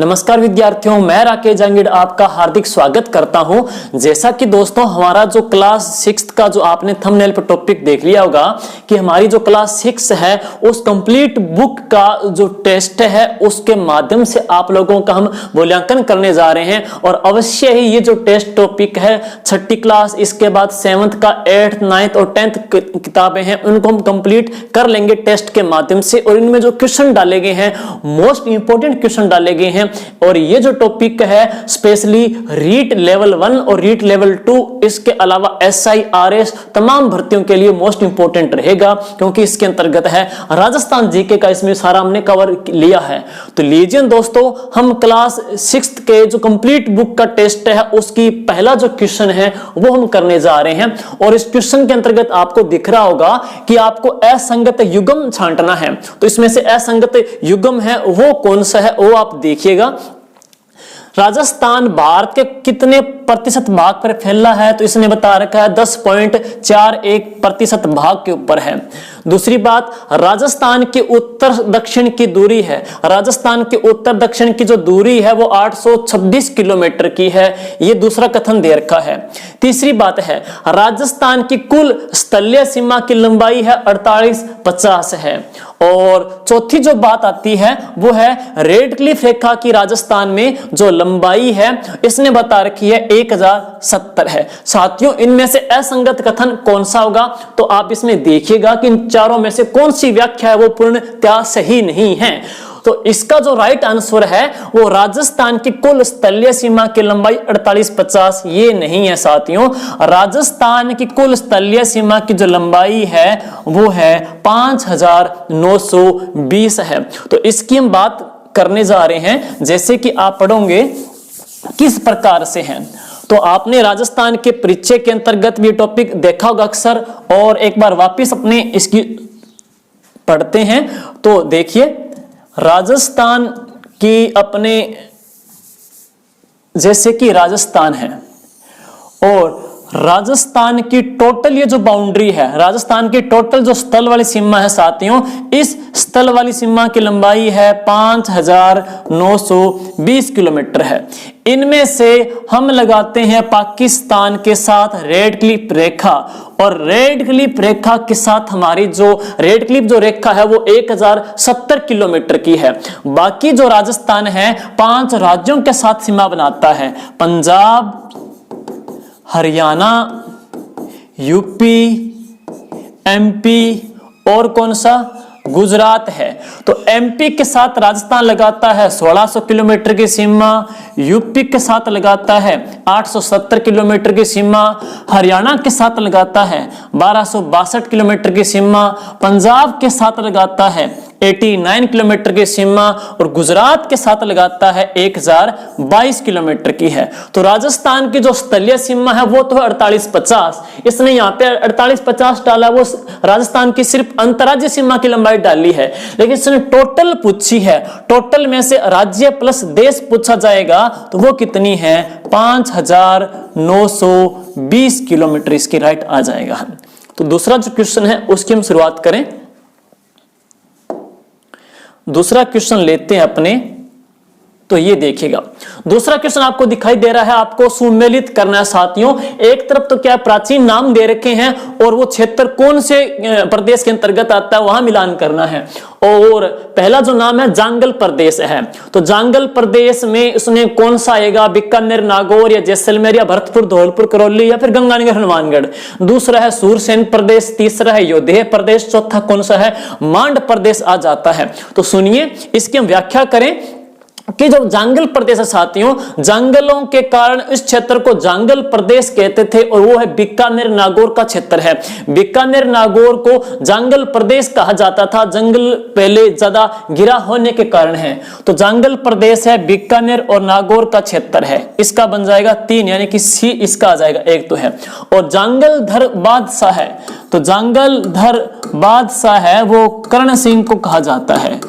नमस्कार विद्यार्थियों, मैं राकेश जहांगीर आपका हार्दिक स्वागत करता हूं। जैसा कि दोस्तों हमारा जो क्लास 6 का जो आपने थंबनेल पर टॉपिक देख लिया होगा कि हमारी जो क्लास 6 है उस कंप्लीट बुक का जो टेस्ट है उसके माध्यम से आप लोगों का हम मूल्यांकन करने जा रहे हैं। और अवश्य ही ये जो टेस्ट टॉपिक है 6ठी क्लास, इसके बाद 7th का 8th 9th और 10th किताबें हैं उनको हम कंप्लीट कर लेंगे टेस्ट के माध्यम से। और इनमें जो क्वेश्चन डाले गए हैं मोस्ट इंपोर्टेंट क्वेश्चन डाले गए हैं। और ये जो टॉपिक है स्पेशली रीट लेवल 1 और रीट लेवल 2, इसके अलावा SIRS तमाम भर्तियों के लिए मोस्ट इंपोर्टेंट रहेगा, क्योंकि इसके अंतर्गत है राजस्थान जीके का, इसमें सारा हमने कवर लिया है। तो लीजिए दोस्तों, हम क्लास 6 के जो कंप्लीट बुक का टेस्ट है उसकी पहला जो क्वेश्चन है वो हम करने जा रहे हैं। और इस क्वेश्चन के अंतर्गत आपको दिख रहा होगा कि आपको असंगत युग्म छांटना है। तो इसमें से असंगत युग्म है वो कौन सा है वो आप देखिएगा। राजस्थान भारत के कितने प्रतिशत भाग पर फैला है? तो इसने बता रखा है 10.41% भाग के ऊपर है। दूसरी बात, राजस्थान के उत्तर दक्षिण की दूरी है। राजस्थान के उत्तर दक्षिण की जो दूरी है वो 826 किलोमीटर की है। ये दूसरा कथन दे रखा है। तीसरी बात है, राजस्थान की कुल स्थलीय सीमा की लंबाई है 4850 है। और चौथी जो बात आती है वो है रेड क्लिफ रेखा की राजस्थान में जो लंबाई है इसने बता रखी है 1070 है। साथियों, इनमें से असंगत कथन कौन सा होगा? तो आप इसमें देखिएगा कि इन चारों में से कौन सी व्याख्या है वो पूर्णतः सही नहीं है। तो इसका जो राइट आंसर है वो राजस्थान की कुल स्थलीय सीमा की लंबाई 4850 ये नहीं है। साथियों, राजस्थान की कुल स्थलीय सीमा की जो लंबाई है वो है 5920 है। तो इसकी हम बात करने जा रहे हैं। जैसे कि आप पढ़ोगे किस प्रकार से है, तो आपने राजस्थान के परिचय के अंतर्गत भी टॉपिक देखा होगा अक्सर। और एक बार वापस अपने इसकी पढ़ते हैं तो देखिए, राजस्थान की अपने जैसे कि राजस्थान है और राजस्थान की टोटल ये जो बाउंड्री है, राजस्थान की टोटल जो स्थल वाली सीमा है साथियों, इस स्थल वाली सीमा की लंबाई है 5920 किलोमीटर है। इनमें से हम लगाते हैं पाकिस्तान के साथ रेड क्लिफ रेखा, और रेड क्लिफ रेखा के साथ हमारी जो रेड क्लिफ जो रेखा है वो 1070 किलोमीटर की है। बाकी जो राजस्थान है 5 राज्यों के साथ सीमा बनाता है, पंजाब, हरियाणा, यूपी, MP और कौन सा? गुजरात है। तो MP के साथ राजस्थान लगाता है 1600 किलोमीटर की सीमा, यूपी के साथ लगाता है 870 किलोमीटर की सीमा, हरियाणा के साथ लगाता है 1262 किलोमीटर की सीमा, पंजाब के साथ लगाता है 89 किलोमीटर की सीमा और गुजरात के साथ लगाता है 1022 किलोमीटर की है। तो राजस्थान की जो स्थलीय सीमा है वो तो है 4850। इसने यहाँ पे 4850 डाला, वो राजस्थान की सिर्फ अंतर्राज्यीय सीमा की लंबाई डाली है। लेकिन इसने टोटल पूछी है, टोटल में से राज्य प्लस देश पूछा जाएगा तो वो कितनी है? 5920 किलोमीटर इसकी राइट आ जाएगा। तो दूसरा जो क्वेश्चन है उसकी हम शुरुआत करें। दूसरा क्वेश्चन लेते हैं अपने, तो ये देखिएगा। दूसरा क्वेश्चन आपको दिखाई दे रहा है, आपको सुमेलित करना है साथियों। एक तरफ तो क्या प्राचीन नाम दे रखे हैं और वो क्षेत्र कौन से प्रदेश के अंतर्गत आता है वहां मिलान करना है। और पहला जो नाम है जांगल प्रदेश है, तो जांगल प्रदेश में उसमें कौन सा आएगा? बीकानेर, नागौर या जैसलमेर या भरतपुर, धौलपुर, करौली या फिर गंगानगर, हनुमानगढ़। दूसरा है सूरसेन प्रदेश, तीसरा है योधेय प्रदेश, चौथा कौन सा है? मांड प्रदेश आ जाता है। तो सुनिए, इसकी हम व्याख्या करें कि जो जांगल प्रदेश है साथियों, जंगलों के कारण इस क्षेत्र को जांगल प्रदेश कहते थे और वो है बीकानेर नागौर का क्षेत्र है। बीकानेर नागौर को जांगल प्रदेश कहा जाता था, जंगल पहले ज्यादा गिरा होने के कारण है। तो जांगल प्रदेश है, बीकानेर और नागौर का क्षेत्र है। इसका बन जाएगा 3, यानी कि C इसका आ जाएगा, एक तो है। और जांगलधर बादशाह है, तो जांगलधर बादशाह है वो कर्ण सिंह को कहा जाता है।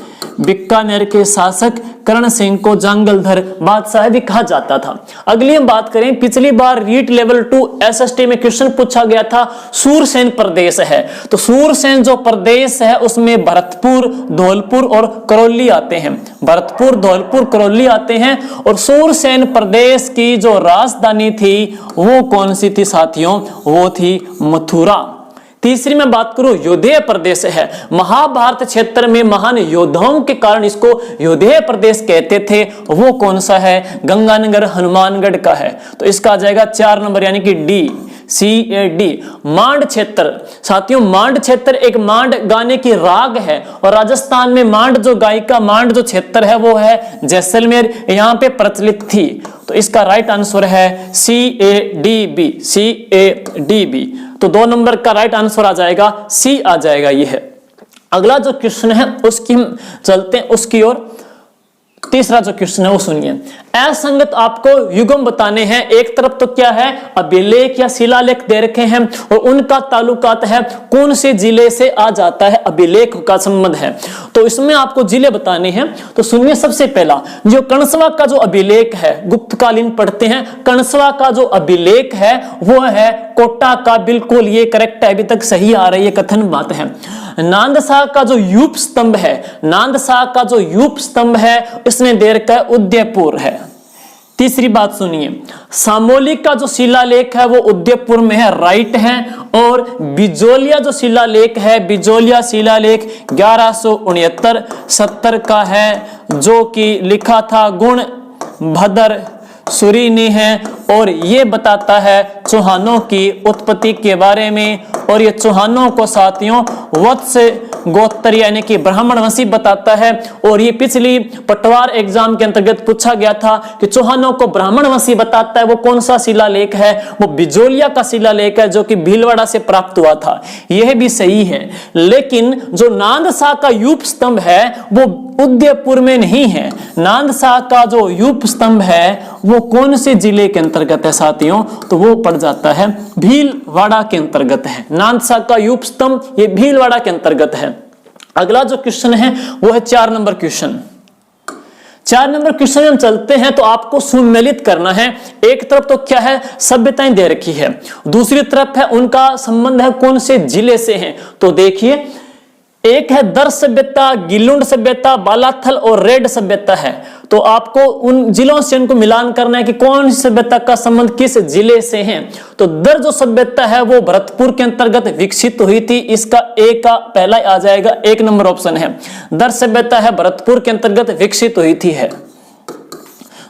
बीकानेर के शासक करण सिंह को जंगलधर बादशाह भी कहा जाता था। अगली हम बात करें, पिछली बार रीट लेवल 2 एसएसटी में क्वेश्चन पूछा गया था, सूरसेन प्रदेश है, तो सूरसेन जो प्रदेश है उसमें भरतपुर, धौलपुर और करौली आते हैं। भरतपुर, धौलपुर, करौली आते हैं। और सूरसेन प्रदेश की जो राजधानी थी वो कौन सी थी साथियों? वो थी मथुरा। तीसरी मैं बात करूं, योधेय प्रदेश है। महाभारत क्षेत्र में महान योद्धाओं के कारण इसको योधेय प्रदेश कहते थे, वो कौन सा है? गंगानगर, हनुमानगढ़ का है। तो इसका आ जाएगा 4 नंबर यानी कि डी, CAD। मांड क्षेत्र साथियों, मांड क्षेत्र एक मांड गाने की राग है और राजस्थान में मांड जो गायिका मांड जो क्षेत्र है वो है जैसलमेर, यहां पे प्रचलित थी। तो इसका राइट आंसर है CADB, CADB। तो 2 नंबर का राइट आंसर आ जाएगा सी आ जाएगा। ये है अगला जो क्वेश्चन है उसकी हम चलते हैं उसकी ओर। तीसरा जो क्वेश्चन है वो सुनिए, असंगत आपको युग्म बताने हैं। एक तरफ तो क्या है, अभिलेख या शिलालेख दे रखे हैं और उनका ताल्लुकात है कौन से जिले से आ जाता है, अभिलेख का संबंध है। तो इसमें आपको जिले बताने हैं। तो सुनिए, सबसे पहला जो कणसवा का जो अभिलेख है, गुप्तकालीन पढ़ते हैं, कणसवा का जो अभिलेख है वो है कोटा का। बिल्कुल ये करेक्ट है, अभी तक सही आ रही है, कथन बात है। नांदशाह का जो यूप स्तंभ है, नांदशाह का जो यूप स्तंभ है इसने दे रखा है उदयपुर है। तीसरी बात सुनिए, सामोली का जो शिलालेख है वो उदयपुर में है, राइट है। और बिजोलिया जो शिलालेख है, बिजोलिया शिलालेख 1169-70 का है, जो कि लिखा था गुण भद्र सूरी ने है और ये बताता है चौहानों की उत्पत्ति के बारे में। और ये चौहानों को साथियों वत्स गोत्र यानी कि ब्राह्मण वंशी बताता है। और ये पिछली पटवार एग्जाम के अंतर्गत पूछा गया था कि चौहानों को ब्राह्मण वंशी बताता है वो कौन सा शिलालेख है? वो बिजोलिया का शिलालेख है जो कि भीलवाड़ा से प्राप्त हुआ था। यह भी सही है, लेकिन जो नांदशाह का यूप स्तंभ है वो उदयपुर में नहीं है। नांदशाह का जो यूप स्तंभ है वो कौन से जिले के अंतर्गत है साथियों? तो वो पड़ जाता है भीलवाड़ा के अंतर्गत है। नांदशाह का यूप स्तंभ ये भीलवाड़ा के अंतर्गत है। अगला जो क्वेश्चन है वो है 4 नंबर क्वेश्चन। 4 नंबर क्वेश्चन में हम चलते हैं तो आपको सुमेलित करना है। एक तरफ तो क्या है, सभ्यताएं दे रखी है, दूसरी तरफ है उनका संबंध है कौन से जिले से है। तो देखिए, एक है दर सभ्यता, गिलुंड सभ्यता, बालाथल और रेड सभ्यता है। तो आपको उन जिलों से उनको मिलान करना है कि कौन सी सभ्यता का संबंध किस जिले से है। तो दर जो सभ्यता है वो भरतपुर के अंतर्गत विकसित हुई थी, इसका ए का पहला आ जाएगा, 1 नंबर ऑप्शन है। दर सभ्यता है भरतपुर के अंतर्गत विकसित हुई थी है।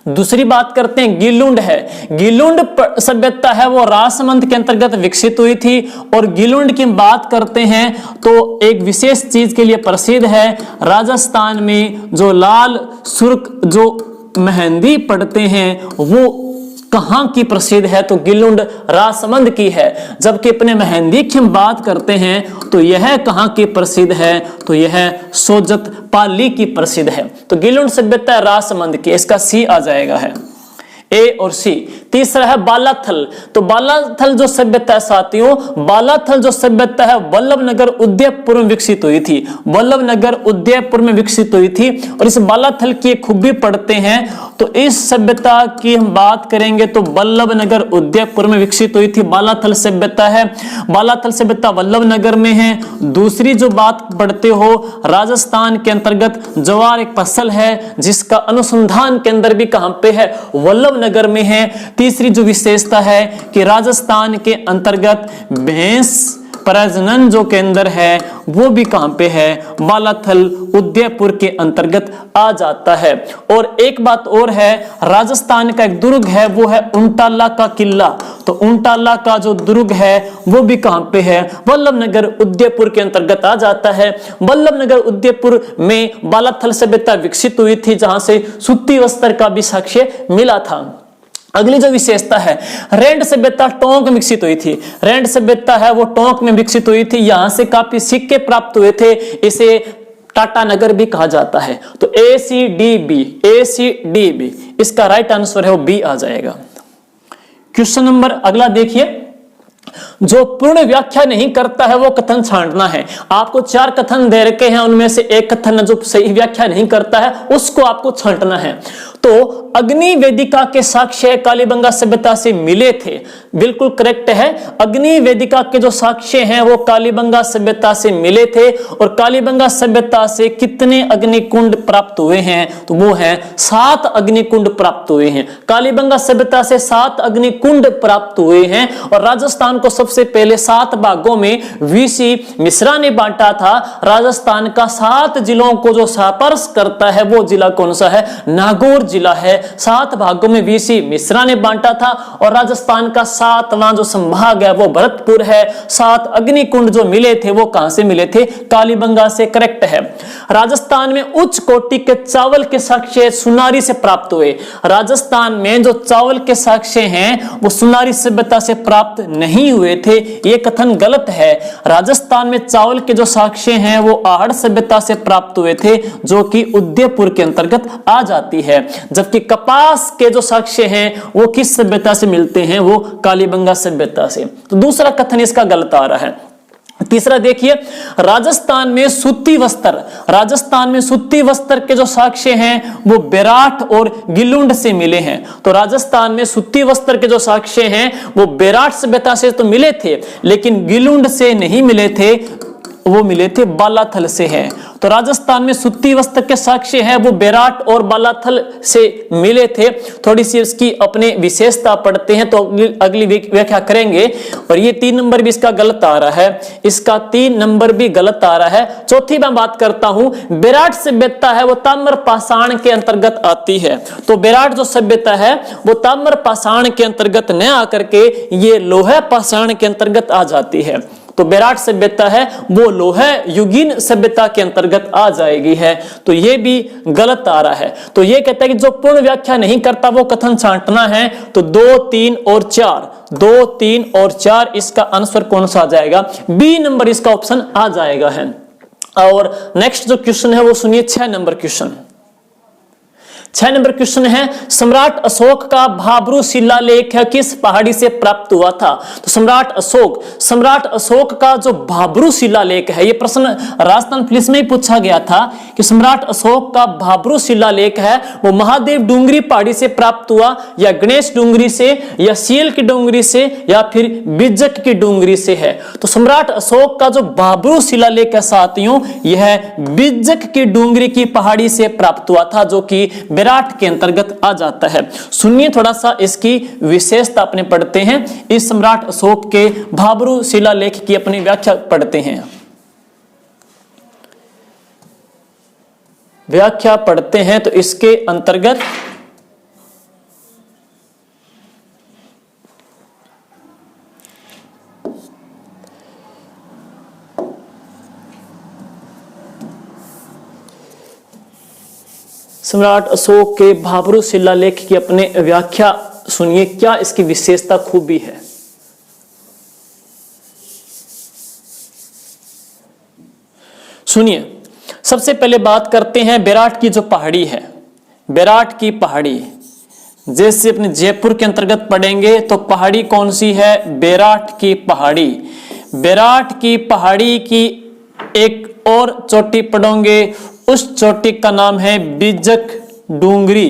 दूसरी बात करते हैं, गिलुंड है। गिलुंड सभ्यता है वो राजसमंद के अंतर्गत विकसित हुई थी। और गिलुंड की बात करते हैं तो एक विशेष चीज के लिए प्रसिद्ध है, राजस्थान में जो लाल सुर्ख जो मेहंदी पढ़ते हैं वो कहां की प्रसिद्ध है? तो गिलुंड राजसमंद की है। जबकि अपने मेहंदी की हम बात करते हैं तो यह कहां की प्रसिद्ध है? तो यह सोजत पाली की प्रसिद्ध है। तो गिलुंड सभ्यता राजसमंद की, इसका सी आ जाएगा है, ए और सी। तीसरा है बालाथल। तो बालाथल जो सभ्यता है साथियों, बालाथल जो सभ्यता है वल्लभनगर उदयपुर में विकसित हुई थी। वल्लभनगर उदयपुर में विकसित हुई थी। और इस बालाथल की खूबी पढ़ते हैं तो इस सभ्यता की हम बात करेंगे तो वल्लभनगर उदयपुर में विकसित हुई थी, बालाथल सभ्यता है। बालाथल सभ्यता वल्लभनगर में है। दूसरी जो बात पढ़ते हो, राजस्थान के अंतर्गत ज्वार एक फसल है जिसका अनुसंधान केंद्र भी कहां पे है? वल्लभनगर में है। तीसरी जो विशेषता है कि राजस्थान के अंतर्गत भैंस प्रजनन जो केंद्र है वो भी कहां पे है? बालाथल उदयपुर के अंतर्गत आ जाता है। और एक बात और है, राजस्थान का एक दुर्ग है वो है उंटाला का किला। तो उंटाला का जो दुर्ग है वो भी कहां पे है? वल्लभनगर उदयपुर के अंतर्गत आ जाता है। वल्लभनगर उदयपुर में बालाथल सभ्यता विकसित हुई थी जहां से सूती वस्त्र का भी साक्ष्य मिला था। अगली जो विशेषता है, रेंड सभ्यता टोंक में विकसित हुई थी। रेंड सभ्यता है वो टोंक में विकसित हुई थी, यहां से काफी सिक्के प्राप्त हुए थे, इसे टाटा नगर भी कहा जाता है। तो ACDB इसका राइट आंसर है वो बी आ जाएगा। क्वेश्चन नंबर अगला देखिए, जो पूर्ण व्याख्या नहीं करता है वो कथन छांटना है। आपको 4 कथन दे रखे हैं, उनमें से एक कथन जो सही व्याख्या नहीं करता है उसको आपको छांटना है। तो अग्नि वेदिका के साक्ष्य कालीबंगा सभ्यता से मिले थे, बिल्कुल करेक्ट है। अग्नि वेदिका के जो साक्ष्य हैं वो कालीबंगा सभ्यता से मिले थे। और कालीबंगा सभ्यता से कितने अग्निकुंड प्राप्त हुए हैं? तो वो है 7 अग्निकुंड प्राप्त हुए हैं। कालीबंगा सभ्यता से 7 अग्निकुंड प्राप्त हुए हैं। और राजस्थान को सबसे पहले 7 भागों में वीसी मिश्रा ने बांटा था। राजस्थान का 7 जिलों को जो स्पर्श करता है वो जिला कौन सा है? नागौर जिला है। 7 भागों में वीसी मिश्रा ने बांटा था। और राजस्थान का 7वां जो संभाग है वो भरतपुर है। 7 अग्निकुंड जो मिले थे वो कहां से मिले थे? कालीबंगा से, करेक्ट है। राजस्थान में उच्च कोटि के चावल के साक्ष्य सुनारी से प्राप्त हुए। राजस्थान में जो चावल के साक्ष्य हैं वो सुनारी सभ्यता से प्राप्त नहीं हुए थे, ये कथन गलत है। राजस्थान में चावल के जो साक्ष्य हैं वो आहड़ सभ्यता से प्राप्त हुए थे, जो कि उदयपुर के अंतर्गत आ जाती है। जबकि कपास के जो साक्ष्य हैं वो किस सभ्यता से मिलते हैं? वो कालीबंगा सभ्यता से। तो दूसरा कथन इसका गलत आ रहा है। तीसरा देखिए, राजस्थान में सूती वस्त्र, राजस्थान में सूती वस्त्र के जो साक्ष्य हैं वो बेराट और गिलुंड से मिले हैं। तो राजस्थान में सूती वस्त्र के जो साक्ष्य हैं वो बेराट सभ्यता से तो मिले थे, लेकिन गिलुंड से नहीं मिले थे, वो मिले थे बालाथल से हैं। तो राजस्थान में सूती वस्त्र के साक्ष्य हैं वो बेराट और बालाथल से मिले थे। थोड़ी सी इसकी अपने विशेषता पढ़ते हैं तो अगली व्याख्या करेंगे। और ये 3 नंबर भी इसका गलत आ रहा है, इसका 3 नंबर भी गलत आ रहा है। चौथी मैं बात करता हूं, बेराट सभ्यता है वो ताम्र पाषाण के अंतर्गत आती है। तो बेराट जो सभ्यता है वो ताम्र पाषाण के अंतर्गत न आकर के ये लोहा पाषाण के अंतर्गत आ जाती है। तो बेराट सभ्यता है वो लोहा युगीन सभ्यता के अंतर्गत आ जाएगी है। तो ये भी गलत आ रहा है। तो ये कहता है कि जो पूर्ण व्याख्या नहीं करता वो कथन छांटना है। तो 2, 3 और 4, 2, 3 और 4 इसका आंसर कौन सा आ जाएगा? बी नंबर इसका ऑप्शन आ जाएगा है। और नेक्स्ट जो क्वेश्चन है वो सुनिए, 6 नंबर क्वेश्चन। 6 नंबर क्वेश्चन है, सम्राट अशोक का भाब्रू शिलालेख किस पहाड़ी से प्राप्त हुआ था? तो सम्राट अशोक का जो भाब्रू शिलालेख है, ये प्रश्न राजस्थान पुलिस में ही पूछा गया था कि सम्राट अशोक का भाब्रू शिलालेख है वो महादेव डूंगरी पहाड़ी से प्राप्त हुआ, या गणेश डूंगरी से, या सील की डूंगरी से, या फिर बिज्जक की डूंगरी से है? तो सम्राट अशोक का जो भाब्रू शिलालेख है साथियों, यह बिज्जक की डूंगरी की पहाड़ी से प्राप्त हुआ था, जो कि बेराट के अंतर्गत आ जाता है। सुनिए थोड़ा सा इसकी विशेषता अपने पढ़ते हैं। इस सम्राट अशोक के भाब्रू शिलालेख की अपनी व्याख्या पढ़ते हैं। व्याख्या पढ़ते हैं तो इसके अंतर्गत सम्राट अशोक के भाब्रू शिलालेख की अपने व्याख्या सुनिए, क्या इसकी विशेषता खूबी है। सुनिए, सबसे पहले बात करते हैं बेराट की जो पहाड़ी है। बेराट की पहाड़ी जैसे अपने जयपुर के अंतर्गत पढ़ेंगे तो पहाड़ी कौन सी है? बेराट की पहाड़ी। बेराट की पहाड़ी की एक और चोटी पढ़ोगे, उस चोटी का नाम है बिज्जक डूंगरी।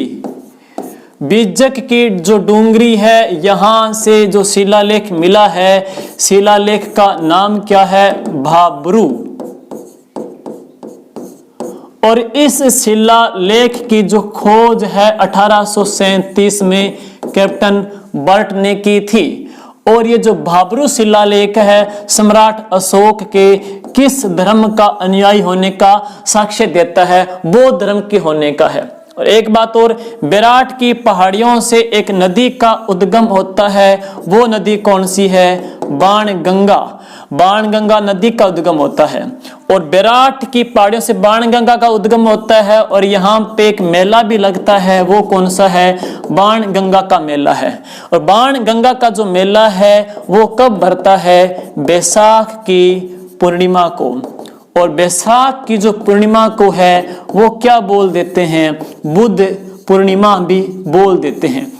बिज्जक की जो डूंगरी है, यहां से जो शिलालेख मिला है, शिलालेख का नाम क्या है? भाब्रू। और इस शिलालेख की जो खोज है 1837 में कैप्टन बर्ट ने की थी। और ये जो भाब्रू शिलालेख है सम्राट अशोक के किस धर्म का अनुयायी होने का साक्ष्य देता है? बौद्ध धर्म के होने का है। और एक बात और, बेराट की पहाड़ियों से एक नदी का उद्गम होता है, वो नदी कौन सी है? बाणगंगा। बाणगंगा नदी का उद्गम होता है। और बेराट की पहाड़ियों से बाणगंगा का उद्गम होता है। और यहाँ पे एक मेला भी लगता है, वो कौन सा है? बाणगंगा का मेला है। और बाणगंगा का जो मेला है वो कब भरता है? बैसाख की पूर्णिमा को। और बैसाख की जो पूर्णिमा को है वो क्या बोल देते हैं? बुद्ध पूर्णिमा भी बोल देते हैं।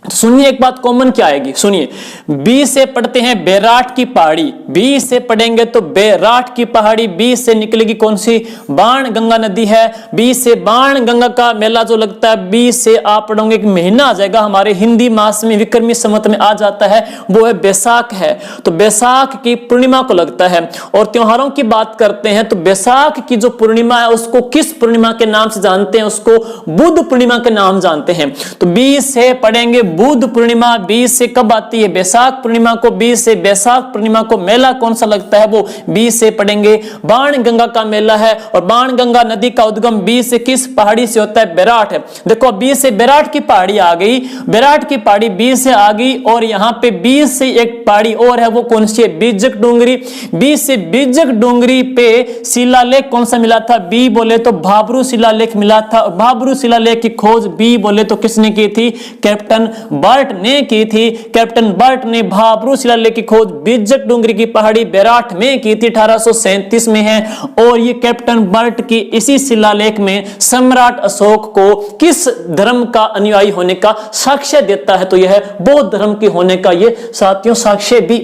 तो सुनिए एक बात कॉमन क्या आएगी, सुनिए। बी से पढ़ते हैं बैराट की पहाड़ी, बी से पढ़ेंगे तो बैराट की पहाड़ी, बी से निकलेगी कौन सी, बाण गंगा नदी है, बी से बाण गंगा का मेला जो लगता है, बी से आप पढ़ोगे एक महीना आ जाएगा हमारे हिंदी मास में, विक्रमी संवत में आ जाता है, वो है बैसाख है। तो बैसाख की पूर्णिमा को लगता है। और त्योहारों की बात करते हैं तो बैसाख की जो पूर्णिमा है उसको किस पूर्णिमा के नाम से जानते हैं, उसको बुध पूर्णिमा के नाम जानते हैं। तो बी से पढ़ेंगे बुध पूर्णिमा, बी से कब आती है, बैसाख पूर्णिमा को, बी से बैसाख पूर्णिमा को मेला कौन सा लगता है, वो बी से पढ़ेंगे बाण गंगा का मेला है। और बाण गंगा नदी का उद्गम बी से किस पहाड़ी से होता है, बैराट है। देखो बी से बैराट की पहाड़ी आ गई, बैराट की पहाड़ी बी से आ गई, और यहां पे बी से एक पहाड़ी और है, वो कौन सी है, बीजक डोंगरी। बी से बीजक डोंगरी पे शिलालेख कौन सा मिला था, बी बोले तो भाबरू शिलालेख मिला था। भाबरू शिलालेख की खोज बी बोले तो किसने की थी, कैप्टन बर्ट ने की थी। कैप्टन बर्ट ने भाबरू शिलालेख की खोज बीजक डोंगरी की पहाड़ी बैराट में की थी, 1837 में है। और ये कैप्टन बर्ट की इसी शिलालेख में सम्राट अशोक को किस धर्म का अनुयायी होने का साक्ष्य देता है, तो यह बौद्ध धर्म के होने का ये साथियों साक्ष्य भी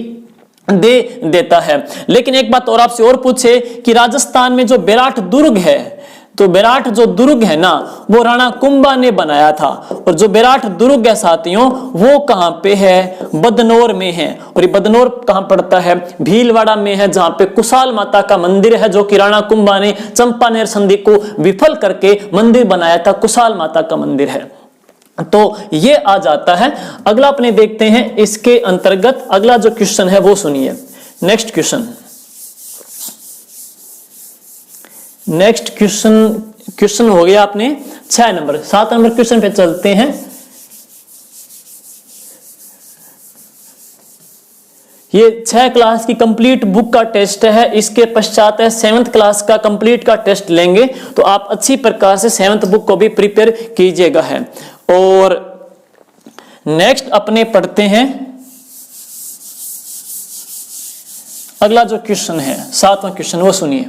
दे देता है। लेकिन एक बात और आपसे और पूछे कि राजस्थान में जो बैराट दुर्ग है, तो बैराट जो दुर्ग है ना वो राणा कुंभा ने बनाया था। और जो बैराट दुर्ग है साथियों वो कहां पे है, बदनौर में है। और ये बदनौर कहां पड़ता है, भीलवाड़ा में है, जहां पे कुशाल माता का मंदिर है, जो कि राणा कुंभा ने चंपानेर संधि को विफल करके मंदिर बनाया था, कुशाल माता का मंदिर है। तो ये आ जाता है। अगला अपने देखते हैं इसके अंतर्गत अगला जो क्वेश्चन है वो सुनिए। नेक्स्ट क्वेश्चन हो गया अपने 6 नंबर। 7 नंबर क्वेश्चन पे चलते हैं। ये 6 क्लास की कंप्लीट बुक का टेस्ट है, इसके पश्चात है 7th क्लास का कंप्लीट का टेस्ट लेंगे। तो आप अच्छी प्रकार से 7th बुक को भी प्रिपेयर कीजिएगा है। और नेक्स्ट अपने पढ़ते हैं अगला जो क्वेश्चन है 7वां क्वेश्चन, वो सुनिए।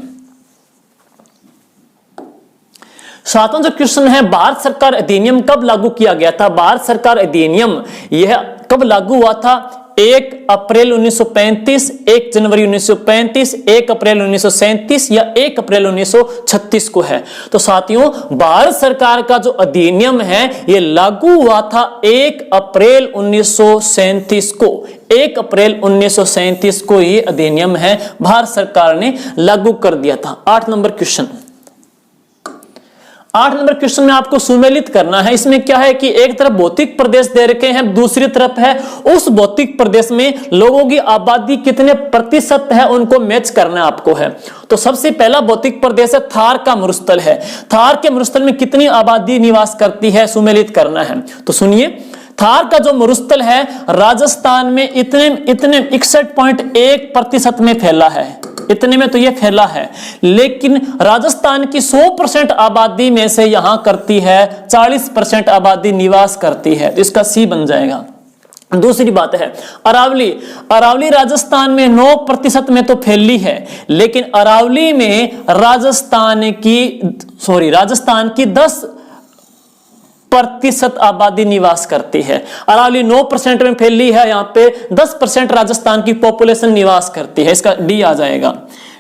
7वां जो क्वेश्चन है, भारत सरकार अधिनियम कब लागू किया गया था। भारत सरकार अधिनियम यह कब लागू हुआ था, 1 अप्रैल 1935, 1 जनवरी 1935, 1 अप्रैल 1937 या 1 अप्रैल 1936 को है। तो साथियों भारत सरकार का जो अधिनियम है यह लागू हुआ था 1 अप्रैल 1937 को। 1 अप्रैल 1937 को ये अधिनियम है भारत सरकार ने लागू कर दिया था। 8 नंबर क्वेश्चन। 8 नंबर क्वेश्चन में आपको सुमेलित करना है। इसमें क्या है कि एक तरफ भौतिक प्रदेश दे रखे हैं, दूसरी तरफ है उस भौतिक प्रदेश में लोगों की आबादी कितने प्रतिशत है उनको मैच करना आपको है। तो सबसे पहला भौतिक प्रदेश है थार का मरुस्थल है। थार के मरुस्थल में कितनी आबादी निवास करती है, सुमेलित करना है। तो सुनिए, थार का जो मरुस्थल है राजस्थान में इतने 61.1% में फैला है, इतने में तो ये फैला है। लेकिन राजस्थान की 100% आबादी में से यहां करती है 40% आबादी निवास करती है, तो इसका सी बन जाएगा। दूसरी बात है अरावली। अरावली राजस्थान में 9% में तो फैली है, लेकिन अरावली में राजस्थान की 10% आबादी निवास करती है। अरावली 9% में फैली है, यहां पे 10% राजस्थान की पॉपुलेशन निवास करती है, इसका डी आ जाएगा।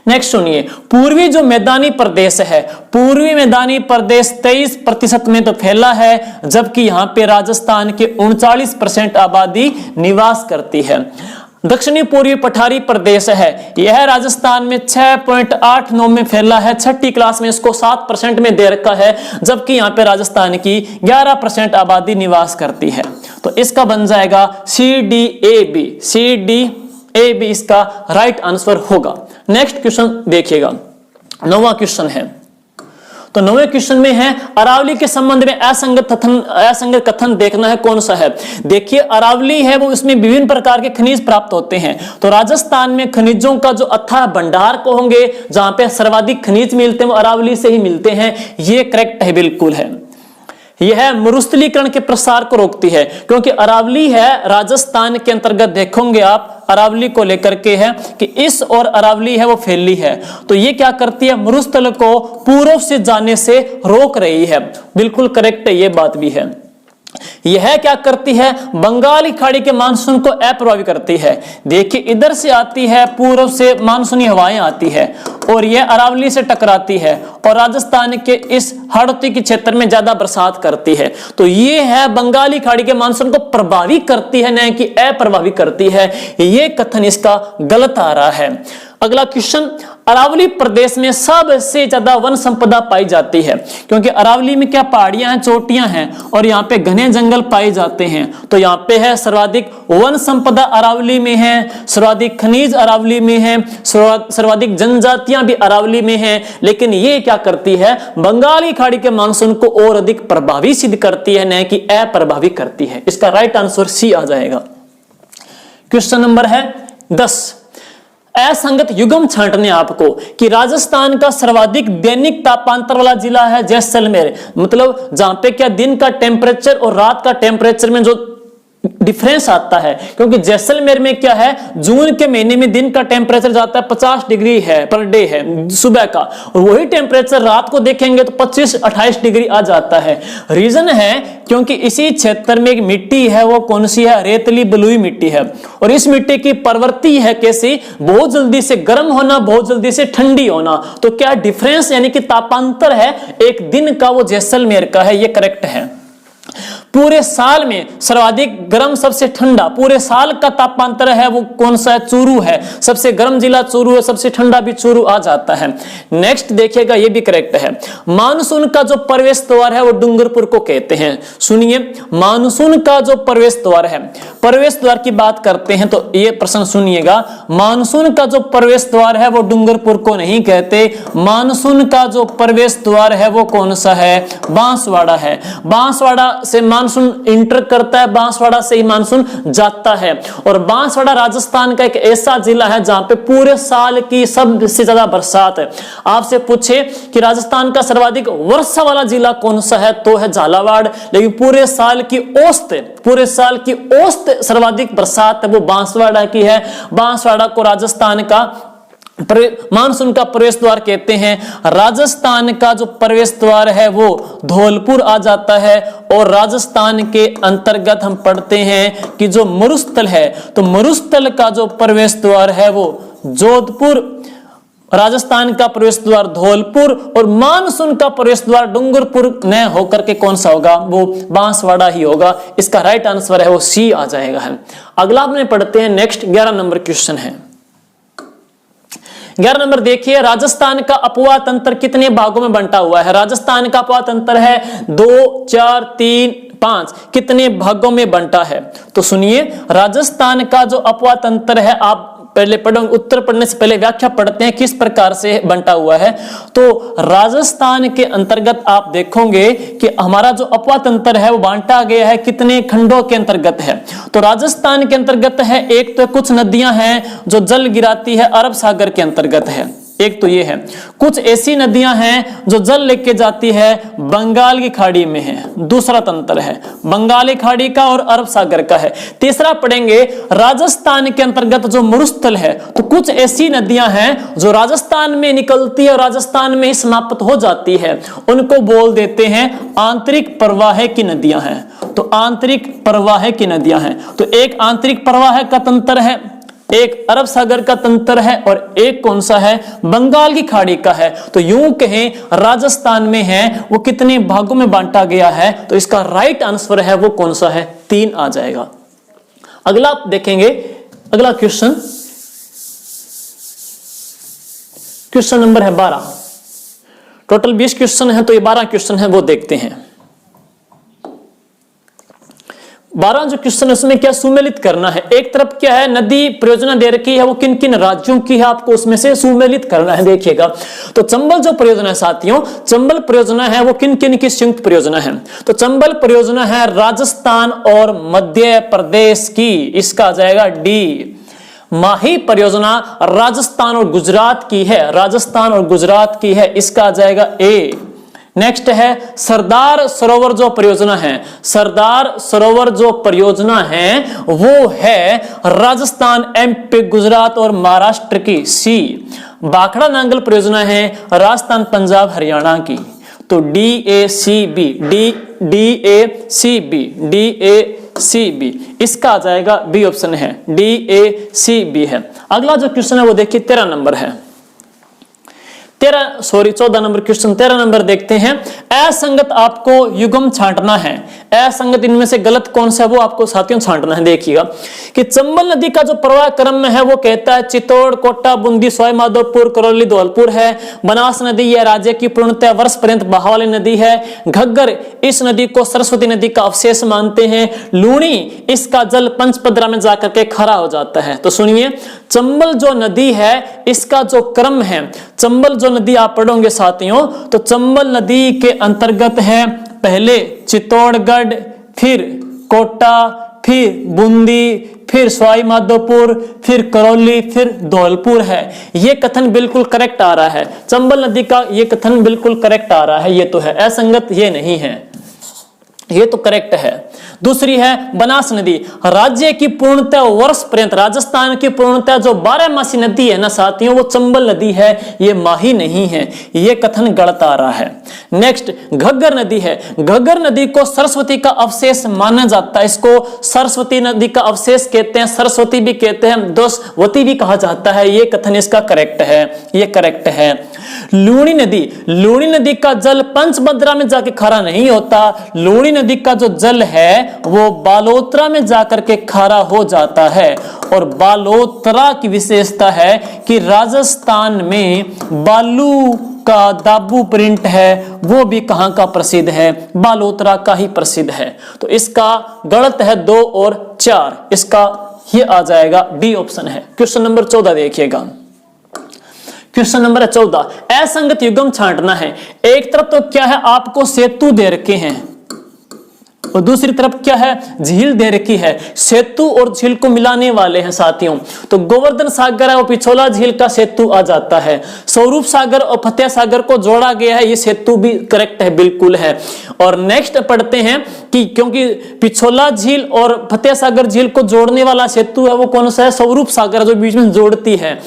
नेक्स्ट सुनिए, पूर्वी जो मैदानी प्रदेश है, पूर्वी मैदानी प्रदेश 23% में तो फैला है, जबकि यहां पे राजस्थान के 39% आबादी निवास करती है। दक्षिणी पूर्वी पठारी प्रदेश है, यह राजस्थान में 6.89 में फैला है। 6ठी क्लास में इसको 7% में दे रखा है, जबकि यहां पे राजस्थान की 11% आबादी निवास करती है। तो इसका बन जाएगा CDAB। CDAB इसका राइट आंसर होगा। नेक्स्ट क्वेश्चन देखिएगा, 9वां क्वेश्चन है। तो 9वें क्वेश्चन में है अरावली के संबंध में असंगत कथन देखना है, कौन सा है। देखिए अरावली है वो इसमें विभिन्न प्रकार के खनिज प्राप्त होते हैं। तो राजस्थान में खनिजों का जो अथाह भंडार को होंगे, जहां पे सर्वाधिक खनिज मिलते हैं वो अरावली से ही मिलते हैं, ये करेक्ट है, बिल्कुल है। यह मरुस्थलीकरण के प्रसार को रोकती है, क्योंकि अरावली है राजस्थान के अंतर्गत देखोगे आप, अरावली को लेकर के है कि इस और अरावली है वो फैली है, तो ये क्या करती है, मरुस्थल को पूर्व से जाने से रोक रही है। बिल्कुल करेक्ट है, ये बात भी है। यह क्या करती है, बंगाली खाड़ी के मानसून को अप्रभावित करती है। देखिए इधर से आती है, पूर्व से मानसूनी हवाएं आती है और यह अरावली से टकराती है और राजस्थान के इस हाड़ौती के क्षेत्र में ज्यादा बरसात करती है। तो ये है बंगाली खाड़ी के मानसून को प्रभावित करती है, न कि अप्रभावित करती है। ये कथन इसका गलत आ रहा है। अगला क्वेश्चन, अरावली प्रदेश में सबसे ज्यादा वन संपदा पाई जाती है, क्योंकि अरावली में क्या पहाड़ियां हैं, चोटियां हैं और यहाँ पे घने जंगल पाए जाते हैं। तो यहाँ पे है सर्वाधिक वन संपदा अरावली में है, सर्वाधिक खनिज अरावली में है, सर्वाधिक जनजातियां भी अरावली में हैं। लेकिन ये क्या करती है, बंगाली खाड़ी के मानसून को और अधिक प्रभावी सिद्ध करती है, न कि अप्रभावी करती है। इसका राइट आंसर सी आ जाएगा। क्वेश्चन नंबर है 10, असंगत युग्म छांटने आपको कि राजस्थान का सर्वाधिक दैनिक तापांतर वाला जिला है जैसलमेर। मतलब जहां पे क्या दिन का टेम्परेचर और रात का टेम्परेचर में जो डिफरेंस आता है, क्योंकि जैसलमेर में क्या है, जून के महीने में दिन का टेम्परेचर जाता है 50 डिग्री है पर डे है सुबह का, और वही टेम्परेचर रात को देखेंगे तो 25-28 डिग्री आ जाता है। रीजन है क्योंकि इसी क्षेत्र में एक मिट्टी है, वो कौन सी है, रेतली बलुई मिट्टी है। और इस मिट्टी की प्रवृत्ति है कैसी, बहुत जल्दी से गर्म होना, बहुत जल्दी से ठंडी होना। तो क्या डिफरेंस यानी कि तापांतर है एक दिन का, वो जैसलमेर का है, ये करेक्ट है। पूरे साल में सर्वाधिक गर्म सबसे ठंडा, पूरे साल का तापांतर है वो कौन सा है, चूरू है। सबसे गर्म जिला चूरू है, सबसे ठंडा भी चूरू आ जाता है। नेक्स्ट देखिएगा, ये भी करेक्ट है। मानसून का जो प्रवेश द्वार है वो डूंगरपुर को कहते हैं। सुनिए, मानसून का जो प्रवेश द्वार है, प्रवेश द्वार की बात करते हैं तो ये प्रश्न सुनिएगा, मानसून का जो प्रवेश द्वार है वो डूंगरपुर को नहीं कहते। मानसून का जो प्रवेश द्वार है वो कौन सा है, बांसवाड़ा है। बांसवाड़ा से मानसून इंटर करता है, बांसवाड़ा से ही मानसून जाता है। और बांसवाड़ा राजस्थान का एक ऐसा जिला है जहां पे पूरे साल की सबसे ज्यादा बरसात है। आपसे पूछे कि राजस्थान का सर्वाधिक वर्षा वाला जिला कौन सा है, तो है झालावाड़। लेकिन पूरे साल की औसत सर्वाधिक बरसात है वो बांसवाड़ा की है। बांसवाड़ा को राजस्थान का मानसून का प्रवेश द्वार कहते हैं। राजस्थान का जो प्रवेश द्वार है वो धौलपुर आ जाता है। और राजस्थान के अंतर्गत हम पढ़ते हैं कि जो मरुस्थल है, तो मरुस्थल का जो प्रवेश द्वार है वो जोधपुर, राजस्थान का प्रवेश द्वार धौलपुर और मानसून का प्रवेश द्वार डूंगरपुर न होकर के कौन सा होगा, वो बांसवाड़ा ही होगा। इसका राइट आंसर है वो सी आ जाएगा है। अगला अपने पढ़ते हैं, नेक्स्ट 11 नंबर क्वेश्चन है। 11 नंबर देखिए, राजस्थान का अपवाह तंत्र कितने भागों में बंटा हुआ है। राजस्थान का अपवाह तंत्र है 2, 4, 3, 5, कितने भागों में बंटा है। तो सुनिए, राजस्थान का जो अपवाह तंत्र है, आप पहले पढ़ोगे, उत्तर पढ़ने से पहले व्याख्या पढ़ते हैं किस प्रकार से बंटा हुआ है। तो राजस्थान के अंतर्गत आप देखोगे कि हमारा जो अपवाह तंत्र है वो बांटा गया है कितने खंडों के अंतर्गत है। तो राजस्थान के अंतर्गत है, एक तो कुछ नदियां हैं जो जल गिराती है, अरब सागर के अंतर्गत है। एक तो ये है, कुछ ऐसी नदियां हैं जो जल लेके जाती है, बंगाल की खाड़ी में है। दूसरा तंत्र है बंगाली खाड़ी का और अरब सागर का है। तीसरा पढ़ेंगे, राजस्थान के अंतर्गत जो मरुस्थल है, तो कुछ ऐसी नदियां हैं जो राजस्थान में निकलती है और राजस्थान में ही समाप्त हो जाती है, उनको बोल देते हैं आंतरिक प्रवाह की नदियां हैं। तो आंतरिक प्रवाह की नदियां हैं, तो एक आंतरिक प्रवाह का तंत्र है, एक अरब सागर का तंत्र है और एक कौन सा है, बंगाल की खाड़ी का है। तो यूं कहें राजस्थान में है वो कितने भागों में बांटा गया है, तो इसका राइट आंसर है वो कौन सा है, 3 आ जाएगा। अगला आप देखेंगे, अगला क्वेश्चन, क्वेश्चन नंबर है 12। टोटल 20 क्वेश्चन है, तो ये 12 क्वेश्चन है वो देखते हैं। 12 जो क्वेश्चन है उसमें क्या सुमेलित करना है। एक तरफ क्या है, नदी परियोजना दे रखी है, वो किन किन राज्यों की है, आपको उसमें से सुमेलित करना है। देखिएगा, तो चंबल जो परियोजना है साथियों, चंबल परियोजना है वो किन किन की संयुक्त परियोजना है। तो चंबल परियोजना है राजस्थान और मध्य प्रदेश की, इसका आ जाएगा डी। माही परियोजना राजस्थान और गुजरात की है, राजस्थान और गुजरात की है, इसका आ जाएगा ए। नेक्स्ट है सरदार सरोवर जो परियोजना है, सरदार सरोवर जो परियोजना है वो है राजस्थान, एमपी, गुजरात और महाराष्ट्र की, सी। भाखड़ा नांगल परियोजना है राजस्थान, पंजाब, हरियाणा की। तो DACB, DACB इसका आ जाएगा बी ऑप्शन है, DACB है। अगला जो क्वेश्चन है वो देखिए 13 नंबर है, 14 नंबर क्वेश्चन 13 नंबर देखते हैं। असंगत आपको युग्म छांटना है, असंगत इनमें से गलत कौन सा है वो आपको साथियों छांटना है। देखिएगा कि चंबल नदी का जो प्रवाह क्रम में है वो कहता है चित्तौड़, कोटा, बूंदी, सवाई माधोपुर, करौली, धौलपुर है। बनास नदी यह राज्य की पूर्णतः वर्ष पर्यंत बहाव वाली नदी है। घग्गर इस नदी को सरस्वती नदी का अवशेष मानते हैं। लूणी इसका जल पंचपदरा में जाकर के खरा हो जाता है। तो सुनिए, चंबल जो नदी है इसका जो क्रम है, चंबल जो नदी आप पढ़ोगे साथियों, तो चंबल नदी के अंतर्गत है पहले चित्तौड़गढ़, फिर कोटा, फिर बूंदी, फिर सवाई माधोपुर, फिर करौली, फिर धौलपुर है। ये कथन बिल्कुल करेक्ट आ रहा है, चंबल नदी का ये कथन बिल्कुल करेक्ट आ रहा है, ये तो है, असंगत ये नहीं है, ये तो करेक्ट है। दूसरी है बनास नदी, राज्य की पूर्णतः वर्ष पर्यंत, राजस्थान की पूर्णतः जो 12मासी नदी है ना साथियों वो चंबल नदी है, ये माही नहीं है, ये कथन गलत आ रहा है। नेक्स्ट घग्गर नदी है, घग्गर नदी को सरस्वती का अवशेष माना जाता है, इसको सरस्वती नदी का अवशेष कहते हैं, सरस्वती भी कहते हैं, दोषवती भी कहा जाता है, ये कथन इसका करेक्ट है, ये करेक्ट है। लूणी नदी, लूणी नदी का जल पंचभद्रा में जाके खरा नहीं होता, लूणी नदी का जो जल है वो बालोतरा में जाकर के खारा हो जाता है। और बालोतरा की विशेषता है कि राजस्थान में बालू का दाबू प्रिंट है वो भी कहां का प्रसिद्ध है, बालोतरा का ही प्रसिद्ध है। तो इसका गलत है 2 और 4, इसका ये आ जाएगा डी ऑप्शन है। क्वेश्चन नंबर 14 देखिएगा, क्वेश्चन नंबर 14, असंगत युग्म छांटना है। एक तरफ तो क्या है आपको सेतु दे रखे हैं और दूसरी तरफ क्या है झील दे रखी है, सेतु और झील को मिलाने वाले हैं साथियों। तो गोवर्धन सागर है वो पिछोला झील का सेतु आ जाता है, स्वरूप सागर और फतेह सागर को जोड़ा गया है, ये सेतु भी करेक्ट है, बिल्कुल है। और नेक्स्ट पढ़ते हैं कि क्योंकि पिछोला झील और फतेह सागर झील को जोड़ने वाला सेतु है वो कौन सा है, स्वरूप सागर जो बीच में जोड़ती है।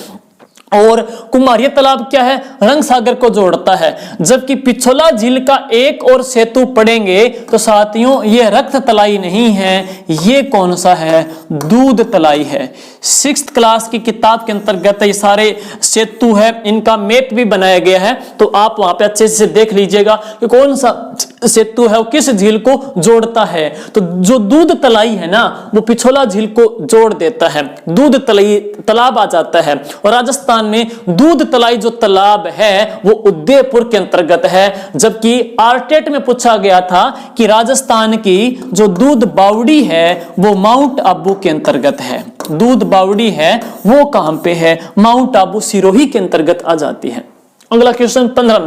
और कुमारिया तालाब क्या है, रंग सागर को जोड़ता है। जबकि पिछोला झील का एक और सेतु पढ़ेंगे तो साथियों ये रक्त तलाई नहीं है, ये कौन सा है, दूध तलाई है। 6th क्लास की किताब के अंतर्गत ये सारे सेतु है, इनका मैप भी बनाया गया है, तो आप वहां पे अच्छे से देख लीजिएगा कि कौन सा सेतु है वो किस झील को जोड़ता है। तो जो दूध तलाई है ना वो पिछोला झील को जोड़ देता है, दूध तलाई तालाब आ जाता है। और राजस्थान में दूध तलाई जो तालाब है वो उदयपुर के अंतर्गत है। जबकि आरटेट में पूछा गया था कि राजस्थान की जो दूध बावड़ी है वो माउंट आबू के अंतर्गत है, दूध बावड़ी है वो कहां पे है, माउंट आबू सिरोही के अंतर्गत आ जाती है। अगला क्वेश्चन 15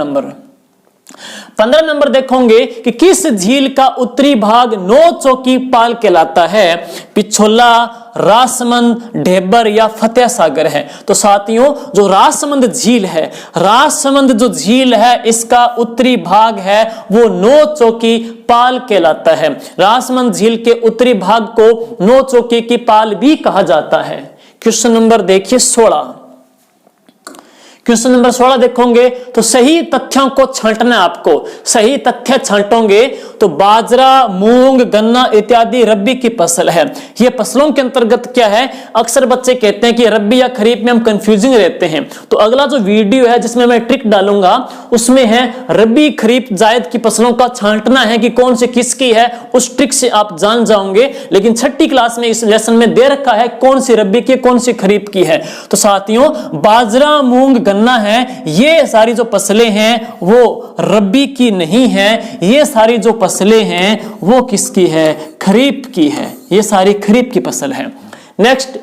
नंबर देखोगे कि किस झील का उत्तरी भाग नौ चौकी पाल कहलाता है, पिछोला, राजसमंद, ढेबर या फतेह सागर है। तो साथियों जो राजसमंद झील है, राजसमंद जो झील है इसका उत्तरी भाग है वो नौ चौकी पाल कहलाता है। राजसमंद झील के उत्तरी भाग को नौ चौकी की पाल भी कहा जाता है। क्वेश्चन नंबर देखिए 16, क्वेश्चन नंबर 16 देखोगे तो सही तथ्यों को छांटना है आपको, सही तथ्य छांटोगे तो बाजरा, मूंग, गन्ना इत्यादि रबी की फसल है। ये फसलों के अंतर्गत क्या है, अक्सर बच्चे कहते हैं कि रबी या खरीफ में हम कंफ्यूजिंग रहते हैं। तो अगला जो वीडियो है जिसमें मैं ट्रिक डालूंगा उसमें है रबी, खरीफ, जायद की फसलों का छांटना है कि कौन से किसकी है, उस ट्रिक से आप जान जाओगे। लेकिन 6ठी क्लास में इस लेसन में दे रखा है कौन सी रबी की कौन सी खरीफ की है। तो साथियों बाजरा, मूंग, गन्ना है, ये सारी जो फसलें हैं वो रबी की नहीं है, ये सारी जो फसलें हैं वो किसकी है, खरीफ की है, ये सारी खरीफ की फसल है। नेक्स्ट,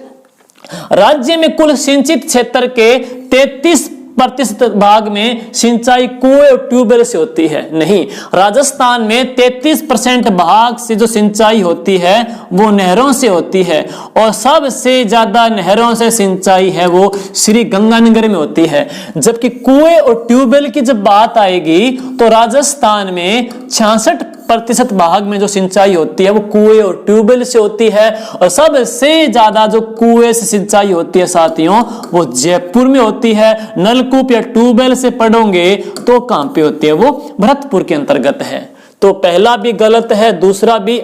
राज्य में कुल सिंचित क्षेत्र के 33% भाग में सिंचाई कुएं और ट्यूबवेल से होती है। नहीं, राजस्थान में 33% भाग से जो सिंचाई होती है वो नहरों से होती है और सबसे ज्यादा नहरों से सिंचाई है वो श्री गंगानगर में होती है। जबकि कुएं और ट्यूबवेल की जब बात आएगी तो राजस्थान में 66 प्रतिशत भाग में जो सिंचाई होती है वो कुएं और ट्यूबवेल से होती है, और सबसे ज्यादा जो कुएं से सिंचाई होती है साथियों वो जयपुर में होती है। नलकूप या ट्यूबवेल से पढ़ोगे तो कहां पे होती है, वो भरतपुर के अंतर्गत है। तो पहला भी गलत है, दूसरा भी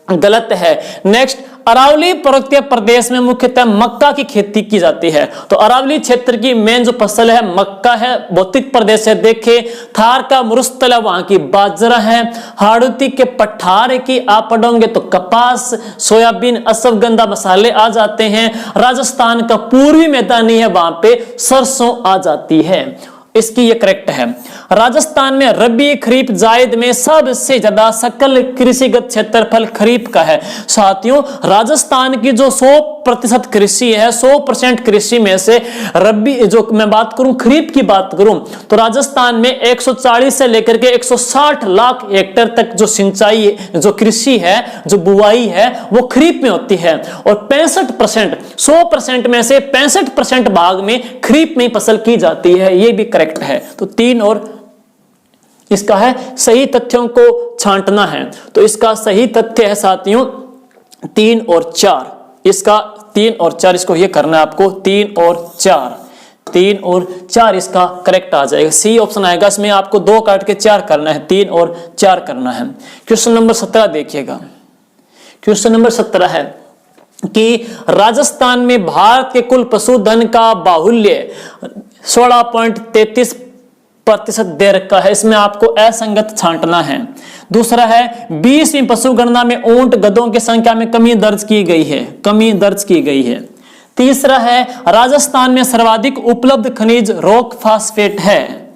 गलत है। नेक्स्ट, अरावली पर्वतीय प्रदेश में मुख्यतः मक्का की खेती की जाती है। तो अरावली क्षेत्र की मेन जो फसल है मक्का है। भौतिक प्रदेश है, देखे थार का मुरुस्तल है, वहां की बाजरा है। हाड़ौती के पठार की आप पढ़ोगे तो कपास, सोयाबीन, अश्वगंधा मसाले आ जाते हैं। राजस्थान का पूर्वी मैदानी है, वहां पे सरसों आ जाती है। इसकी ये करेक्ट है। राजस्थान में रबी खरीफ जायद में सबसे ज्यादा सकल कृषिगत क्षेत्रफल खरीफ का है। साथियों राजस्थान की जो 100% कृषि है, 100% कृषि में से रबी, जो मैं बात करूं खरीफ की बात करूं तो राजस्थान में 140 से लेकर के 160 लाख हेक्टेयर तक जो सिंचाई, जो कृषि है, जो बुआई है वो खरीफ में होती है। और 65%, 100% में से 65% भाग में खरीफ में फसल की जाती है। ये भी करेक्ट है। तो 3 और इसका है सही तथ्यों को छांटना है। तो इसका सही तथ्य है साथियों 3 और 4। इसका 3 और 4 इसको ये करना है आपको, 3 और 4, 3 और 4 इसका करेक्ट आ जाएगा। सी ऑप्शन आएगा। इसमें आपको 2 काट के 4 करना है, 3 और 4 करना है। क्वेश्चन नंबर 17 देखिएगा। क्वेश्चन नंबर 17 है कि राजस्थान में भारत के कुल पशुधन का बाहुल्य 16.33% दे रखा है। इसमें आपको असंगत छांटना है। दूसरा है 20वीं पशु गणना में ऊंट गधों की संख्या में कमी दर्ज की गई है, कमी दर्ज की गई है। तीसरा है राजस्थान में सर्वाधिक उपलब्ध खनिज रॉक फास्फेट है।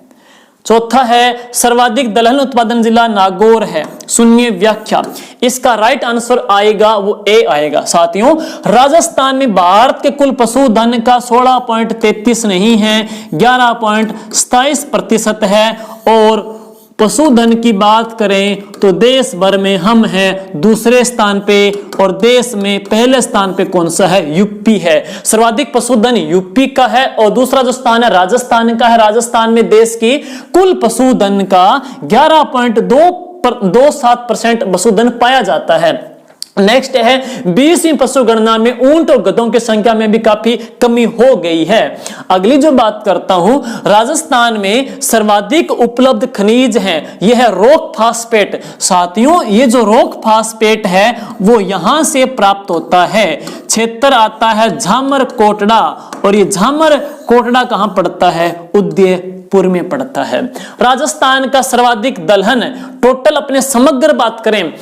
चौथा है सर्वाधिक दलहन उत्पादन जिला नागौर है। सुनिए व्याख्या। इसका राइट आंसर आएगा वो ए आएगा। साथियों राजस्थान में भारत के कुल पशुधन का 16.33 नहीं है, 11.27% है। और पशुधन की बात करें तो देश भर में हम हैं दूसरे स्थान पे, और देश में पहले स्थान पे कौन सा है, यूपी है। सर्वाधिक पशुधन यूपी का है और दूसरा जो स्थान है राजस्थान का है। राजस्थान में देश की कुल पशुधन का 11.27% पशुधन पाया जाता है। नेक्स्ट है 20वीं पशु गणना में ऊंट और गधों की संख्या में भी काफी कमी हो गई है। अगली जो बात करता हूं, राजस्थान में सर्वाधिक उपलब्ध खनिज है, यह है रॉक फास्फेट। साथियों ये जो रॉक फास्फेट है वो यहां से प्राप्त होता है। क्षेत्र आता है झामर कोटड़ा, और ये झामर कोटड़ा कहां पड़ता है, उदयपुर में पड़ता है। राजस्थान का सर्वाधिक दलहन, टोटल अपने समग्र बात करें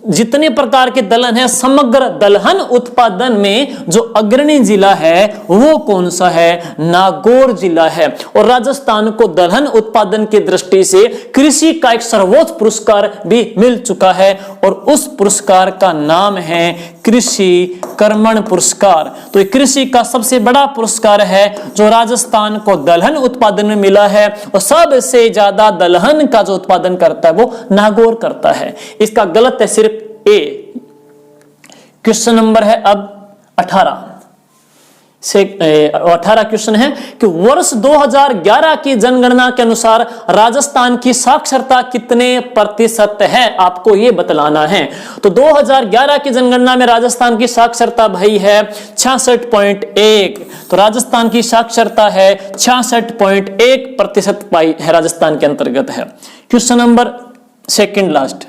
जितने प्रकार के दलहन है, समग्र दलहन उत्पादन में जो अग्रणी जिला है वो कौन सा है, नागौर जिला है। और राजस्थान को दलहन उत्पादन की दृष्टि से कृषि का एक सर्वोच्च पुरस्कार भी मिल चुका है, और उस पुरस्कार का नाम है कृषि कर्मण पुरस्कार। तो ये कृषि का सबसे बड़ा पुरस्कार है जो राजस्थान को दलहन उत्पादन में मिला है, और सबसे ज्यादा दलहन का जो उत्पादन करता है वो नागौर करता है। इसका गलत है सिर्फ ए। क्वेश्चन नंबर है अब 18 क्वेश्चन है कि वर्ष 2011 की जनगणना के अनुसार राजस्थान की साक्षरता कितने प्रतिशत है, आपको यह बतलाना है। तो 2011 की जनगणना में राजस्थान की साक्षरता भाई है 66.1। तो राजस्थान की साक्षरता है 66.1% पाई है, राजस्थान के अंतर्गत है। क्वेश्चन नंबर सेकंड लास्ट,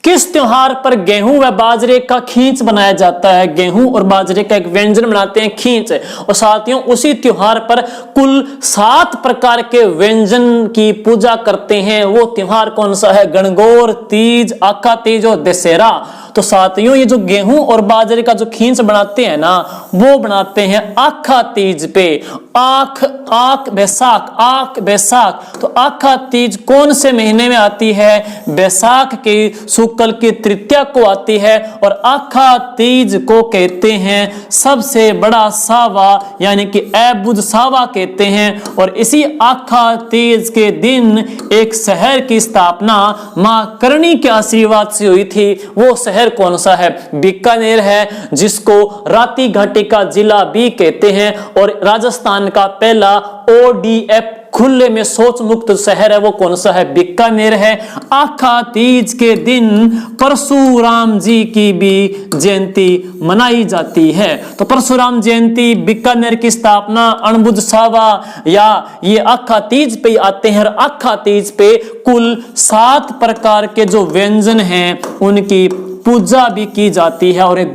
किस त्योहार पर गेहूं व बाजरे का खींच बनाया जाता है। गेहूं और बाजरे का एक व्यंजन बनाते हैं खींच, और साथियों उसी त्योहार पर कुल 7 प्रकार के व्यंजन की पूजा करते हैं। वो त्योहार कौन सा है, गणगौर, तीज, आका तीज और दशहरा। तो साथियों ये जो गेहूं और बाजरे का जो खींच बनाते हैं ना, वो बनाते हैं आखा तीज पे। आख बैसाख। तो आखा तीज कौन से महीने में आती है, बैसाख की शुक्ल की तृतीया को आती है, और आखा तीज को कहते हैं सबसे बड़ा सावा, यानी कि ऐबुद सावा कहते हैं। और इसी आखा तीज के दिन एक शहर की स्थापना मां करणी के आशीर्वाद से हुई थी। वो शहर शहर कौन सा है? बीकानेर है, जिसको राती घाटी का जिला भी कहते हैं। और राजस्थान का पहला ODF खुले में शौच मुक्त शहर है, वो कौन सा है? बीकानेर है। आखा तीज के दिन परशुराम जी की भी जयंती मनाई जाती है। तो परशुराम जयंती, बीकानेर की स्थापना, अणबुध सावा या ये आखा तीज पे आते हैं। और आखा तीज पे कुल 7 प्रकार के जो व्यंजन हैं उनकी पूजा भी की जाती है और एक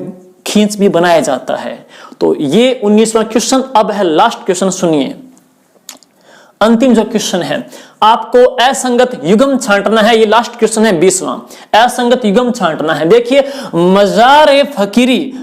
खींच भी बनाया जाता है। तो ये 19वां क्वेश्चन। अब है लास्ट क्वेश्चन, सुनिए। अंतिम जो क्वेश्चन है, आपको असंगत युग्म छांटना है। ये लास्ट क्वेश्चन है 20वां। असंगत युग्म छांटना है। देखिए,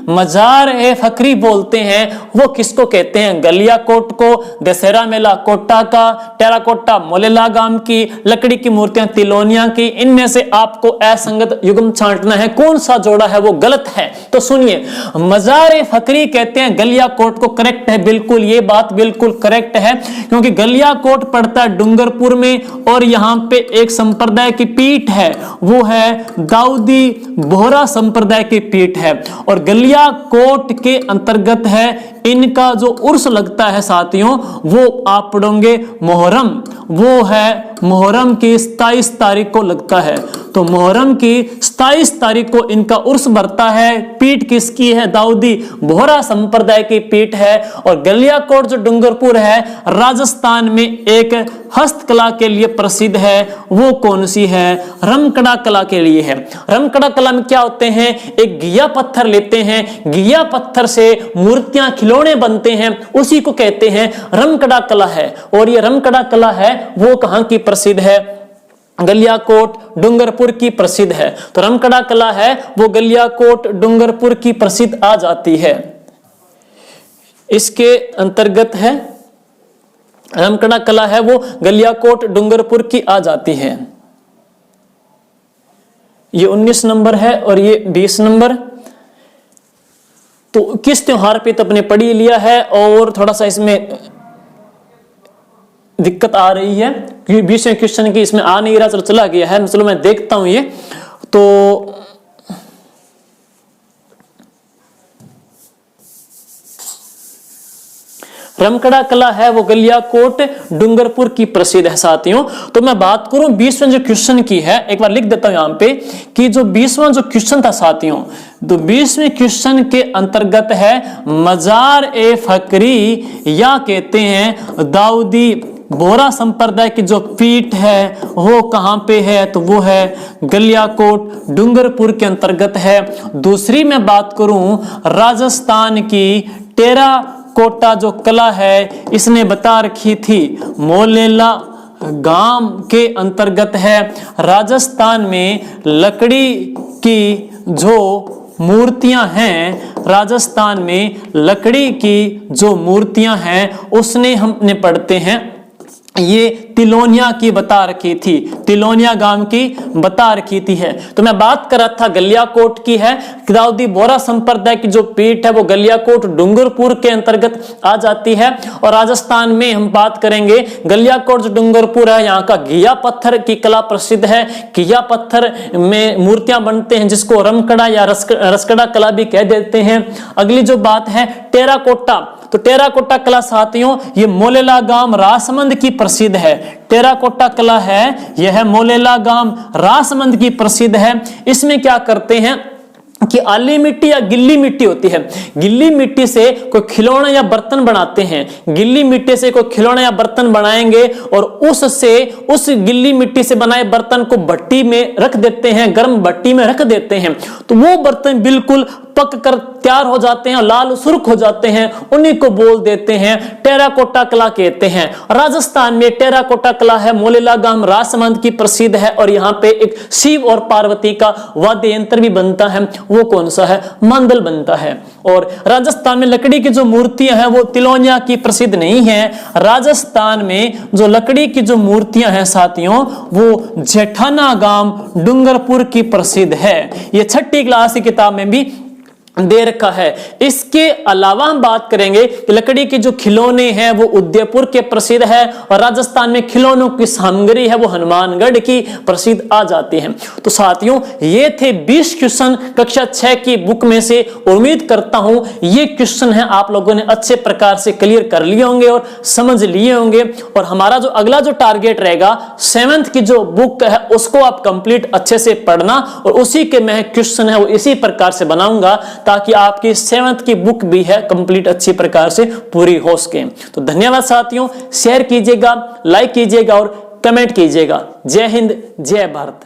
मजार-ए-फकरी बोलते हैं, वो किसको कहते हैं? गलियाकोट को, दशहरा मेला कोटा का, टेराकोटा मोलेला गांव की, लकड़ी की मूर्तियां तिलोनिया की। इनमें से आपको असंगत युग्म छांटना है, कौन सा जोड़ा है वो गलत है। तो सुनिए, मजार-ए-फकरी कहते हैं गलियाकोट को, करेक्ट है बिल्कुल, ये बात बिल्कुल करेक्ट है, क्योंकि गलियाकोट पड़ता है डूंगरपुर में और यहां पे एक संप्रदाय की पीठ है, वो है दाऊदी बोहरा संप्रदाय की पीठ है। और गलियाकोट के अंतर्गत है इनका जो उर्स लगता है साथियों, वो आप पढ़ोगे मोहर्रम, वो है मोहर्रम की 27 तारीख को लगता है। तो मोहर्रम की 27 तारीख को इनका उर्स भरता है। पीठ किसकी है? दाऊदी बोहरा संप्रदाय की पीठ है। और गलियाकोट जो डूंगरपुर है राजस्थान में एक हस्तकला के लिए प्रसिद्ध है, वो कौन सी है? रमकड़ा कला के लिए है। रमकड़ा कला में क्या होते हैं? एक घिया पत्थर लेते हैं, घिया पत्थर से मूर्तियां खिलौने बनते हैं, उसी को कहते हैं रमकड़ा कला है। और ये रमकड़ा कला है वो कहां की प्रसिद्ध है? गलियाकोट डूंगरपुर की प्रसिद्ध है। तो रमकड़ा कला है वो गलियाकोट डूंगरपुर की प्रसिद्ध आ जाती है, इसके अंतर्गत है। रमकड़ा कला है वो गलियाकोट डूंगरपुर की आ जाती है। ये 19 नंबर है और ये 20 नंबर। तो किस त्योहार पे तो अपने पढ़ ही लिया है और थोड़ा सा इसमें दिक्कत आ रही है क्योंकि 20वें क्वेश्चन की इसमें आ नहीं रहा, चलो चला गया है, चलो मैं देखता हूं। ये तो रमकड़ा कला है वो गलियाकोट डूंगरपुर की प्रसिद्ध है साथियों। तो मैं बात करूं 20वें जो क्वेश्चन की है, एक बार लिख देता हूं यहां पे कि जो 20वां जो क्वेश्चन था साथियों, तो 20वें क्वेश्चन के अंतर्गत है मजार-ए-फकरी या कहते हैं दाऊदी बोहरा संप्रदाय की जो पीठ है वो कहां पे है? तो वो है गलियाकोट डूंगरपुर के अंतर्गत है। दूसरी मैं बात करूं राजस्थान की टेराकोटा जो कला है, इसने बता रखी थी मोलेला गांव के अंतर्गत है। राजस्थान में लकड़ी की जो मूर्तियां हैं, राजस्थान में लकड़ी की जो मूर्तियां हैं उसने हमने पढ़ते हैं, ये तिलोनिया की बता रखी थी, तिलोनिया गांव की बता रखी थी है। तो मैं बात कर रहा था गलियाकोट की है, दाऊदी बोहरा संप्रदाय की जो पीठ है वो गलियाकोट डूंगरपुर के अंतर्गत आ जाती है। और राजस्थान में हम बात करेंगे गलियाकोट जो डूंगरपुर है, यहाँ का घिया पत्थर की कला प्रसिद्ध है। घिया पत्थर में मूर्तियां बनते हैं जिसको रमकड़ा या रसकड़ा कला भी कह देते हैं। अगली जो बात है टेराकोटा, तो टेराकोटा कला साथियों ये मोलेला गांव राजसमंद की प्रसिद्ध है। टेराकोटा कला है यह मोलेला गांव राजसमंद की प्रसिद्ध है। इसमें क्या करते हैं कि आली मिट्टी या गिल्ली मिट्टी होती है, गिल्ली मिट्टी से कोई खिलौना या बर्तन बनाते हैं, गिल्ली मिट्टी से कोई खिलौना या बर्तन बनाएंगे और उससे उस गिल्ली मिट्टी से बनाए बर्तन को भट्टी में रख देते हैं, गर्म भट्टी में रख देते हैं। तो वो बर्तन बिल्कुल पक कर तैयार हो जाते हैं, लाल सुर्ख हो जाते हैं, उन्हीं को बोल देते हैं टेराकोटा कला कहते हैं। राजस्थान में टेराकोटा कला है मोलेला गांव राजसमंद की प्रसिद्ध है। और यहाँ पे एक शिव और पार्वती का वाद्य यंत्र भी बनता है, वो कौन सा है? मांदल बनता है। और राजस्थान में लकड़ी की जो मूर्तियां हैं वो तिलोनिया की प्रसिद्ध नहीं है। राजस्थान में जो लकड़ी की जो मूर्तियां हैं साथियों वो जेठाना गांव डूंगरपुर की प्रसिद्ध है। ये 6ठी क्लास की किताब में भी दे रखा है। इसके अलावा हम बात करेंगे कि लकड़ी के जो खिलौने हैं वो उदयपुर के प्रसिद्ध है और राजस्थान में खिलौनों की सामग्री है वो हनुमानगढ़ की प्रसिद्ध आ जाती है। तो साथियों ये थे 20 क्वेश्चन कक्षा 6 की बुक में से। उम्मीद करता हूं ये क्वेश्चन है आप लोगों ने अच्छे प्रकार से क्लियर कर लिए होंगे और समझ लिए होंगे। और हमारा जो अगला जो टारगेट रहेगा 7th की जो बुक है उसको आप कंप्लीट अच्छे से पढ़ना और उसी के मैं क्वेश्चन है वो इसी प्रकार से बनाऊंगा ताकि आपकी 7th की बुक भी है कंप्लीट अच्छी प्रकार से पूरी हो सके। तो धन्यवाद साथियों, शेयर कीजिएगा, लाइक कीजिएगा और कमेंट कीजिएगा। जय हिंद, जय भारत।